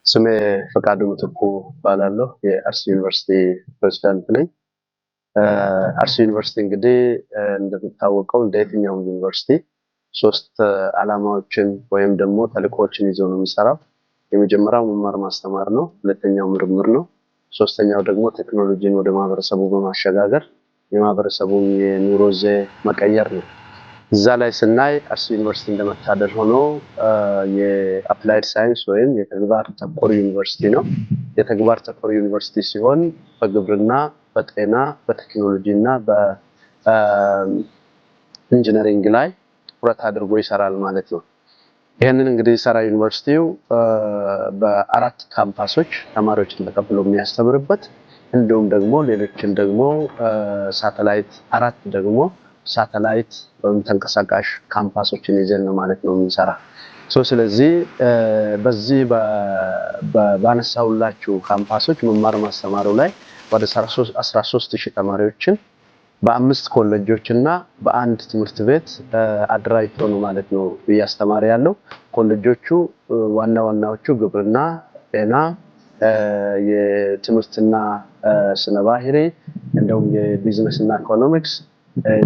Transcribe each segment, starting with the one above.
ስሜ ፈቃዱ ምትኩ እባላለሁ። የአርሲ ዩኒቨርሲቲ ፕሬዝዳንት ነኝ። አርሲ ዩኒቨርሲቲ እንግዲህ እንደሚታወቀው እንደ የትኛውም ዩኒቨርሲቲ ሶስት ዓላማዎችን ወይም ደግሞ ተልእኮዎችን ይዞ ነው የሚሰራው። የመጀመሪያው መማር ማስተማር ነው። ሁለተኛው ምርምር ነው። ሶስተኛው ደግሞ ቴክኖሎጂን ወደ ማህበረሰቡ በማሸጋገር የማህበረሰቡን የኑሮ ዘዬ መቀየር ነው። እዛ ላይ ስናይ አርሲ ዩኒቨርሲቲ እንደመታደል ሆኖ የአፕላይድ ሳይንስ ወይም የተግባር ተኮር ዩኒቨርሲቲ ነው። የተግባር ተኮር ዩኒቨርሲቲ ሲሆን በግብርና፣ በጤና፣ በቴክኖሎጂ እና በኢንጂነሪንግ ላይ ትኩረት አድርጎ ይሰራል ማለት ነው። ይህንን እንግዲህ ሰራ ዩኒቨርሲቲው በአራት ካምፓሶች ተማሪዎችን ተቀብሎ የሚያስተምርበት እንዲሁም ደግሞ ሌሎችን ደግሞ ሳተላይት አራት ደግሞ ሳተላይት ወይም ተንቀሳቃሽ ካምፓሶችን ይዘን ነው ማለት ነው የምንሰራ። ስለዚህ በዚህ ባነሳውላችሁ ካምፓሶች መማር ማስተማሩ ላይ ወደ 13000 ተማሪዎችን በአምስት ኮሌጆች እና በአንድ ትምህርት ቤት አደራጅቶ ነው ማለት ነው እያስተማረ ያለው። ኮሌጆቹ ዋናዎቹ ግብርና፣ ጤና፣ የትምህርትና ስነ ባህሪ እንደውም የቢዝነስ እና ኢኮኖሚክስ፣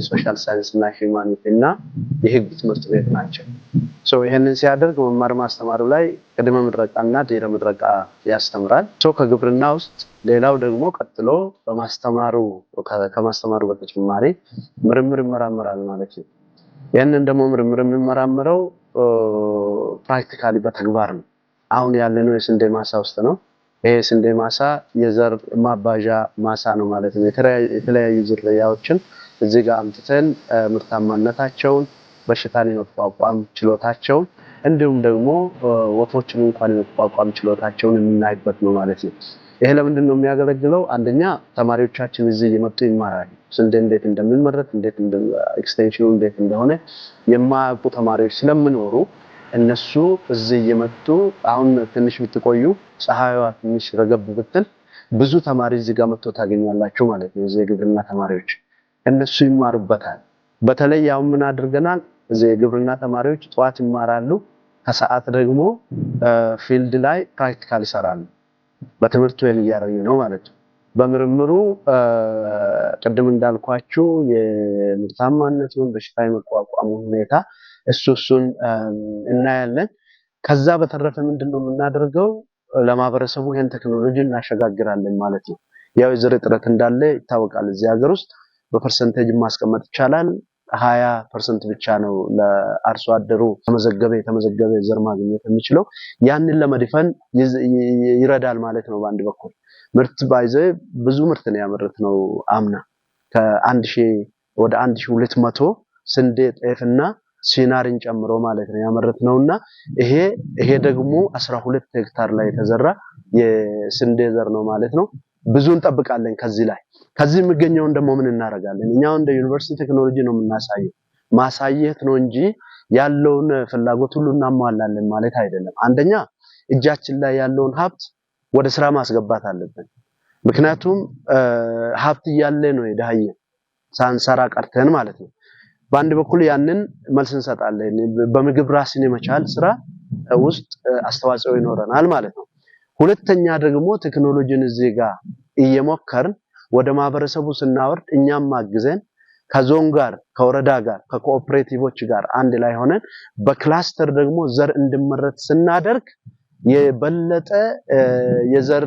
ሶሻል ሳይንስ እና ሂውማኒቲ እና የህግ ትምህርት ቤት ናቸው። ይሄንን ሲያደርግ መማር ማስተማሩ ላይ ቅድመ ምረቃና ድህረ ምረቃ ያስተምራል። ከግብርና ውስጥ ሌላው ደግሞ ቀጥሎ ከማስተማሩ በተጨማሪ ምርምር ይመራመራል ማለት ነው። ይሄንን ደግሞ ምርምር የሚመራመረው ፕራክቲካሊ በተግባር ነው። አሁን ያለነው የስንዴ ማሳ ውስጥ ነው። ይሄ ስንዴ ማሳ የዘር ማባዣ ማሳ ነው ማለት ነው። የተለያዩ ዝርያዎችን እዚህ ጋር አምጥተን ምርታማነታቸውን፣ በሽታን የመቋቋም ችሎታቸውን እንዲሁም ደግሞ ወፎችን እንኳን የመቋቋም ችሎታቸውን የምናይበት ነው ማለት ነው። ይሄ ለምንድን ነው የሚያገለግለው? አንደኛ ተማሪዎቻችን እዚህ እየመጡ ይማራሉ። ስንዴ እንዴት እንደሚመረት ኤክስቴንሽኑ እንዴት እንደሆነ የማያውቁ ተማሪዎች ስለሚኖሩ እነሱ እዚህ እየመጡ አሁን ትንሽ ብትቆዩ ፀሐይዋ ትንሽ ረገብ ብትል ብዙ ተማሪ እዚህ ጋር መጥቶ ታገኛላችሁ ማለት ነው። እዚህ የግብርና ተማሪዎች እነሱ ይማሩበታል። በተለይ አሁን ምን አድርገናል? እዚህ የግብርና ተማሪዎች ጠዋት ይማራሉ፣ ከሰዓት ደግሞ ፊልድ ላይ ፕራክቲካል ይሰራሉ። በትምህርቱ እያደረጉ ነው ማለት ነው። በምርምሩ ቅድም እንዳልኳችሁ የምርታማነቱን በሽታ የመቋቋሙ ሁኔታ እሱን እናያለን። ከዛ በተረፈ ምንድነው የምናደርገው? ለማህበረሰቡ ይሄን ቴክኖሎጂ እናሸጋግራለን ማለት ነው። ያው የዘር እጥረት እንዳለ ይታወቃል። እዚህ ሀገር ውስጥ በፐርሰንቴጅ ማስቀመጥ ይቻላል። 20% ብቻ ነው ለአርሶ አደሩ የተመዘገበ ዘር ማግኘት የሚችለው። ያንን ለመድፈን ይረዳል ማለት ነው። በአንድ በኩል ምርት ብዙ ምርት ነው ያመረትነው አምና ከ1000 ወደ 1200 ስንዴ፣ ጤፍና ሲናርን ጨምሮ ማለት ነው ያመረትነውና ይሄ ደግሞ 12 ሄክታር ላይ የተዘራ የስንዴ ዘር ነው ማለት ነው። ብዙ እንጠብቃለን ከዚህ ላይ። ከዚህ የሚገኘውን ደግሞ ምን እናደርጋለን? እኛው እንደ ዩኒቨርሲቲ ቴክኖሎጂ ነው የምናሳየው። ማሳየት ነው እንጂ ያለውን ፍላጎት ሁሉ እናሟላለን ማለት አይደለም። አንደኛ እጃችን ላይ ያለውን ሀብት ወደ ስራ ማስገባት አለብን። ምክንያቱም ሀብት እያለ ነው የደሃየ ሳንሰራ ቀርተን ማለት ነው። በአንድ በኩል ያንን መልስ እንሰጣለን። በምግብ ራስን የመቻል ስራ ውስጥ አስተዋጽኦ ይኖረናል ማለት ነው። ሁለተኛ ደግሞ ቴክኖሎጂን እዚህ ጋር እየሞከርን ወደ ማህበረሰቡ ስናወርድ እኛም ማግዘን ከዞን ጋር ከወረዳ ጋር ከኮኦፕሬቲቮች ጋር አንድ ላይ ሆነን በክላስተር ደግሞ ዘር እንዲመረት ስናደርግ የበለጠ የዘር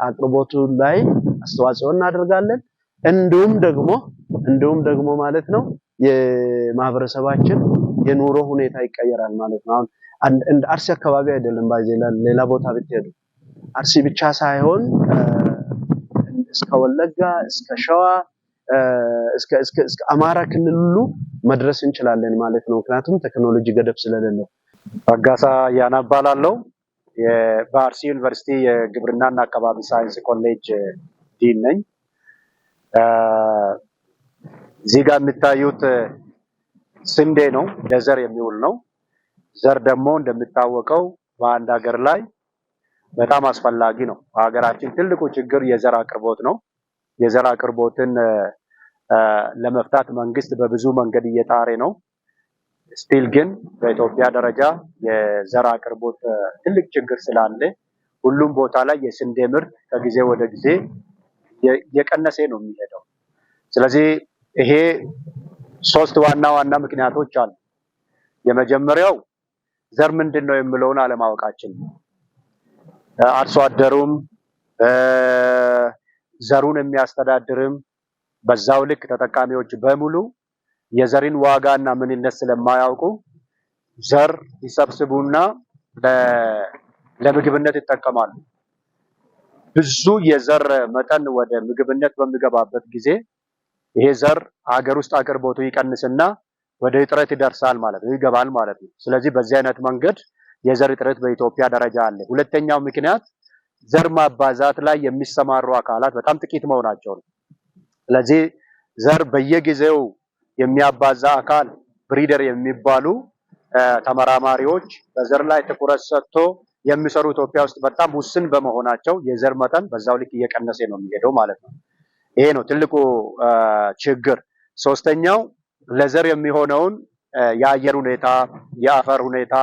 አቅርቦቱ ላይ አስተዋጽኦ እናደርጋለን። እንዲሁም ደግሞ ማለት ነው የማህበረሰባችን የኑሮ ሁኔታ ይቀየራል ማለት ነው። አሁን እንደ አርሲ አካባቢ አይደለም ሌላ ቦታ ብትሄዱ አርሲ ብቻ ሳይሆን እስከ ወለጋ፣ እስከ ሸዋ፣ እስከ አማራ ክልል ሁሉ መድረስ እንችላለን ማለት ነው። ምክንያቱም ቴክኖሎጂ ገደብ ስለሌለው። ረጋሳ ያና እባላለሁ። በአርሲ ዩኒቨርሲቲ የግብርናና አካባቢ ሳይንስ ኮሌጅ ዲን ነኝ። እዚህ ጋር የምታዩት ስንዴ ነው፣ ለዘር የሚውል ነው። ዘር ደግሞ እንደሚታወቀው በአንድ ሀገር ላይ በጣም አስፈላጊ ነው። በሀገራችን ትልቁ ችግር የዘር አቅርቦት ነው። የዘር አቅርቦትን ለመፍታት መንግስት በብዙ መንገድ እየጣረ ነው። ስቲል ግን በኢትዮጵያ ደረጃ የዘር አቅርቦት ትልቅ ችግር ስላለ ሁሉም ቦታ ላይ የስንዴ ምርት ከጊዜ ወደ ጊዜ የቀነሰ ነው የሚሄደው። ስለዚህ ይሄ ሶስት ዋና ዋና ምክንያቶች አሉ። የመጀመሪያው ዘር ምንድነው የሚለውን አለማወቃችን ነው። አርሶ አደሩም ዘሩን የሚያስተዳድርም በዛው ልክ ተጠቃሚዎች በሙሉ የዘርን ዋጋና ምንነት ስለማያውቁ ዘር ይሰብስቡና ለምግብነት ይጠቀማሉ። ብዙ የዘር መጠን ወደ ምግብነት በሚገባበት ጊዜ ይሄ ዘር ሀገር ውስጥ አቅርቦቱ ይቀንስና ወደ እጥረት ይደርሳል ማለት ነው፣ ይገባል ማለት ነው። ስለዚህ በዚህ አይነት መንገድ የዘር እጥረት በኢትዮጵያ ደረጃ አለ። ሁለተኛው ምክንያት ዘር ማባዛት ላይ የሚሰማሩ አካላት በጣም ጥቂት መሆናቸው ነው። ስለዚህ ዘር በየጊዜው የሚያባዛ አካል ብሪደር የሚባሉ ተመራማሪዎች በዘር ላይ ትኩረት ሰጥቶ የሚሰሩ ኢትዮጵያ ውስጥ በጣም ውስን በመሆናቸው የዘር መጠን በዛው ልክ እየቀነሰ ነው የሚሄደው ማለት ነው። ይሄ ነው ትልቁ ችግር። ሶስተኛው ለዘር የሚሆነውን የአየር ሁኔታ፣ የአፈር ሁኔታ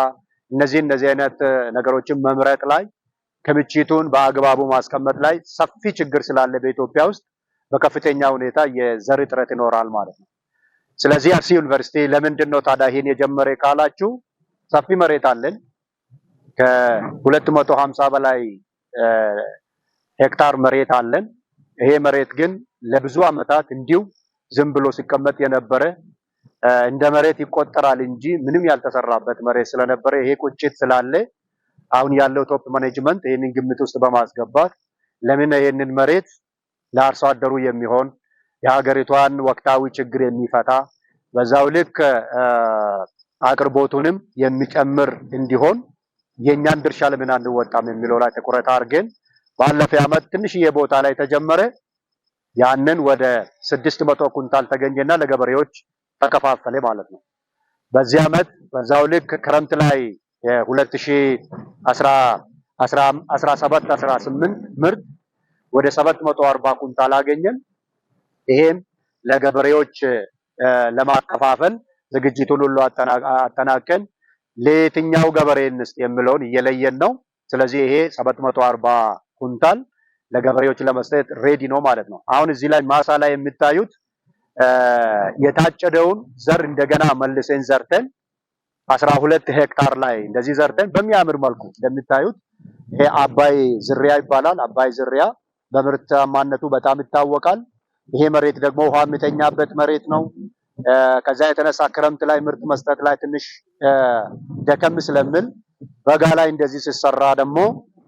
እነዚህ አይነት ነገሮችን መምረጥ ላይ ክምችቱን በአግባቡ ማስቀመጥ ላይ ሰፊ ችግር ስላለ በኢትዮጵያ ውስጥ በከፍተኛ ሁኔታ የዘር እጥረት ይኖራል ማለት ነው። ስለዚህ አርሲ ዩኒቨርሲቲ ለምንድን ነው ታዲያ ይሄን የጀመረ ካላችሁ ሰፊ መሬት አለን። ከ250 በላይ ሄክታር መሬት አለን። ይሄ መሬት ግን ለብዙ ዓመታት እንዲሁ ዝም ብሎ ሲቀመጥ የነበረ እንደ መሬት ይቆጠራል እንጂ ምንም ያልተሰራበት መሬት ስለነበረ ይሄ ቁጭት ስላለ አሁን ያለው ቶፕ ማኔጅመንት ይሄንን ግምት ውስጥ በማስገባት ለምን ይሄንን መሬት ለአርሶ አደሩ የሚሆን የሀገሪቷን ወቅታዊ ችግር የሚፈታ በዛው ልክ አቅርቦቱንም የሚጨምር እንዲሆን የኛን ድርሻ ለምን አንወጣም የሚለው ላይ ትኩረት አድርገን ባለፈው ዓመት ትንሽዬ ቦታ ላይ ተጀመረ። ያንን ወደ 600 ኩንታል ተገኘና ለገበሬዎች ተከፋፈለ ማለት ነው። በዚህ ዓመት በዛው ልክ ክረምት ላይ 2017-18 ምርት ወደ 740 ኩንታል አገኘን። ይሄም ለገበሬዎች ለማከፋፈል ዝግጅቱን ሁሉ አጠናቀን ለየትኛው ገበሬ እንስጥ የሚለውን እየለየን ነው። ስለዚህ ይሄ 740 ኩንታል ለገበሬዎች ለመስጠት ሬዲ ነው ማለት ነው። አሁን እዚህ ላይ ማሳ ላይ የምታዩት የታጨደውን ዘር እንደገና መልሰን ዘርተን 12 ሄክታር ላይ እንደዚህ ዘርተን በሚያምር መልኩ እንደምታዩት ይሄ አባይ ዝርያ ይባላል። አባይ ዝርያ በምርታማነቱ በጣም ይታወቃል። ይሄ መሬት ደግሞ ውሃ የሚተኛበት መሬት ነው። ከዛ የተነሳ ክረምት ላይ ምርት መስጠት ላይ ትንሽ ደከም ስለሚል በጋ ላይ እንደዚህ ሲሰራ ደግሞ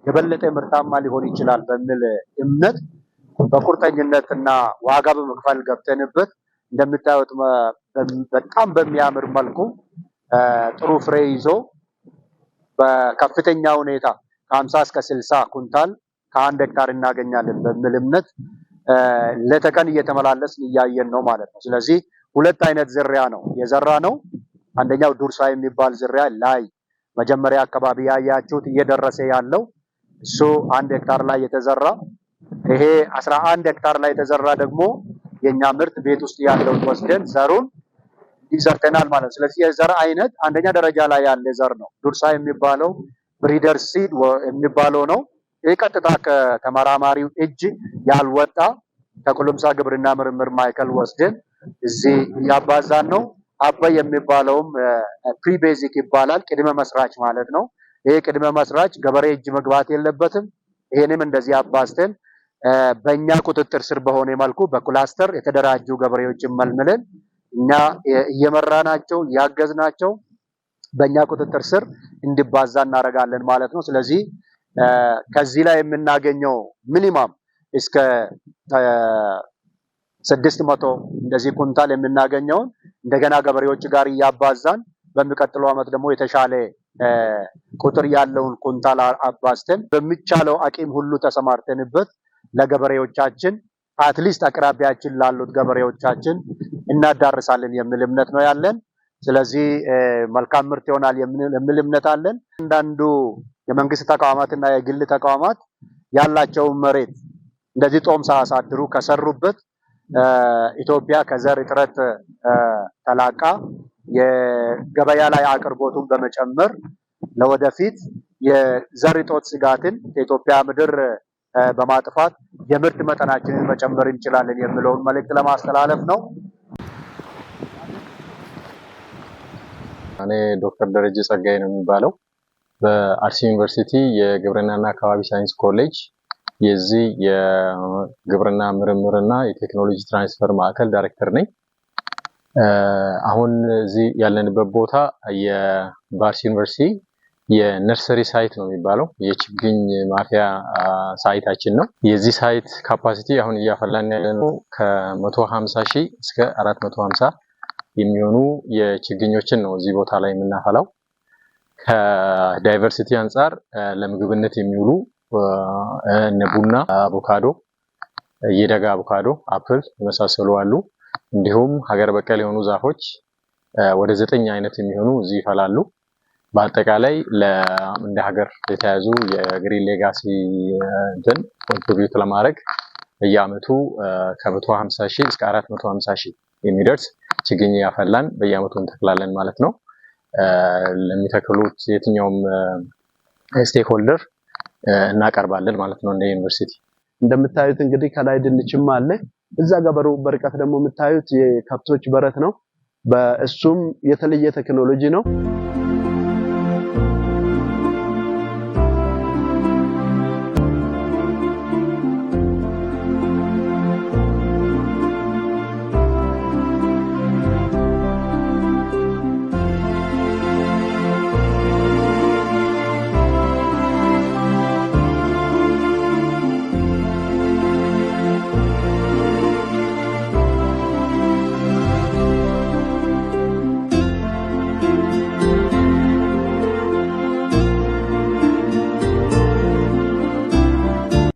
የበለጠ ምርታማ ሊሆን ይችላል በሚል እምነት በቁርጠኝነትና ዋጋ በመክፈል ገብተንበት እንደምታዩት በጣም በሚያምር መልኩ ጥሩ ፍሬ ይዞ በከፍተኛ ሁኔታ ከ50 እስከ 60 ኩንታል ከ1 ሄክታር እናገኛለን በሚል እምነት ለተቀን እየተመላለስን እያየን ነው ማለት ነው። ስለዚህ ሁለት አይነት ዝርያ ነው የዘራ ነው። አንደኛው ዱርሳ የሚባል ዝርያ ላይ መጀመሪያ አካባቢ ያያችሁት እየደረሰ ያለው እሱ 1 ሄክታር ላይ የተዘራ፣ ይሄ 11 ሄክታር ላይ የተዘራ ደግሞ የኛ ምርት ቤት ውስጥ ያለውን ወስደን ዘሩን ይዘርተናል ማለት ነው። ስለዚህ የዘር አይነት አንደኛ ደረጃ ላይ ያለ ዘር ነው። ዱርሳ የሚባለው ብሪደር ሲድ የሚባለው ነው። ይሄ ቀጥታ ከተመራማሪው እጅ ያልወጣ ከኩሉምሳ ግብርና ምርምር ማዕከል ወስደን እዚህ ያባዛን ነው። አባይ የሚባለውም ፕሪ ቤዚክ ይባላል፣ ቅድመ መስራች ማለት ነው። ይሄ ቅድመ መስራች ገበሬ እጅ መግባት የለበትም። ይሄንም እንደዚህ አባዝተን በእኛ ቁጥጥር ስር በሆነ መልኩ በክላስተር የተደራጁ ገበሬዎችን መልምለን እኛ እየመራናቸው ያገዝናቸው በእኛ ቁጥጥር ስር እንዲባዛ እናደርጋለን ማለት ነው። ስለዚህ ከዚህ ላይ የምናገኘው ሚኒማም እስከ 600 እንደዚህ ኩንታል የምናገኘውን እንደገና ገበሬዎች ጋር እያባዛን በሚቀጥለው ዓመት ደግሞ የተሻለ ቁጥር ያለውን ኩንታል አባዝተን በሚቻለው አቅም ሁሉ ተሰማርተንበት ለገበሬዎቻችን አትሊስት አቅራቢያችን ላሉት ገበሬዎቻችን እናዳርሳለን የሚል እምነት ነው ያለን። ስለዚህ መልካም ምርት ይሆናል የሚል እምነት አለን። አንዳንዱ የመንግስት ተቋማትና የግል ተቋማት ያላቸውን መሬት እንደዚህ ጦም ሳያሳድሩ ከሰሩበት ኢትዮጵያ ከዘር እጥረት ተላቃ የገበያ ላይ አቅርቦቱን በመጨመር ለወደፊት የዘር እጦት ስጋትን ከኢትዮጵያ ምድር በማጥፋት የምርት መጠናችንን መጨመር እንችላለን የሚለውን መልእክት ለማስተላለፍ ነው። እኔ ዶክተር ደረጀ ጸጋዬ ነው የሚባለው በአርሲ ዩኒቨርሲቲ የግብርናና አካባቢ ሳይንስ ኮሌጅ የዚህ የግብርና ምርምርና የቴክኖሎጂ ትራንስፈር ማዕከል ዳይሬክተር ነኝ። አሁን እዚህ ያለንበት ቦታ በአርሲ ዩኒቨርሲቲ የነርሰሪ ሳይት ነው የሚባለው የችግኝ ማፍያ ሳይታችን ነው። የዚህ ሳይት ካፓሲቲ አሁን እያፈላን ያለነው ከ150 ሺህ እስከ 450 የሚሆኑ የችግኞችን ነው እዚህ ቦታ ላይ የምናፈላው። ከዳይቨርሲቲ አንጻር ለምግብነት የሚውሉ እነ ቡና፣ አቮካዶ፣ የደጋ አቮካዶ፣ አፕል የመሳሰሉ አሉ። እንዲሁም ሀገር በቀል የሆኑ ዛፎች ወደ 9 አይነት የሚሆኑ እዚህ ይፈላሉ። በአጠቃላይ እንደ ሀገር የተያዙ የግሪን ሌጋሲ እንትን ኮንትሪቢዩት ለማድረግ በየአመቱ ከ150 ሺህ እስከ 450 ሺህ የሚደርስ ችግኝ ያፈላን በየአመቱ እንተክላለን ማለት ነው። ለሚተክሉት የትኛውም ስቴክ ሆልደር እናቀርባለን ማለት ነው እንደ ዩኒቨርሲቲ። እንደምታዩት እንግዲህ ከላይ ድንችም አለ። እዛ ጋር በርቀት ደግሞ የምታዩት የከብቶች በረት ነው። በእሱም የተለየ ቴክኖሎጂ ነው።